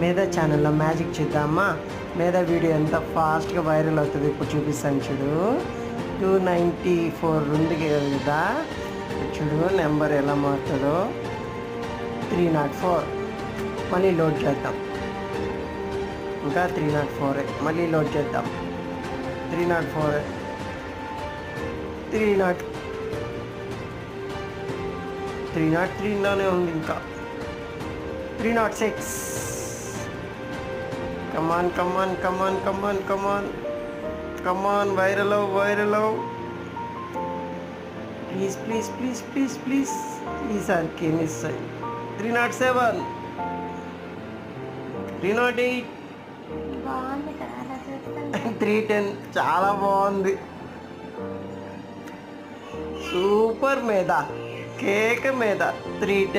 మేధా ఛానల్లో మ్యాజిక్ చూద్దామా. మేధా వీడియో ఎంత ఫాస్ట్గా వైరల్ అవుతుంది ఇప్పుడు చూపిస్తాను చూడు. 294 ఉంది కదా, చూడు నెంబర్ ఎలా మారుతుందో. 304 మళ్ళీ లోడ్ చేద్దాం. ఇంకా 304 మళ్ళీ లోడ్ చేద్దాం. 304 303లోనే ఉంది. ఇంకా 306. కమాన్ కమాన్ కమాన్ కమాన్ కమాన్ కమాన్, వైరల్ అవ్వు. Please please please please please ఈసారికి మిస్ అయ్యి. 307 308 310 చాలా బాగుంది. సూపర్ మేధా, కేక్ మేధా. 310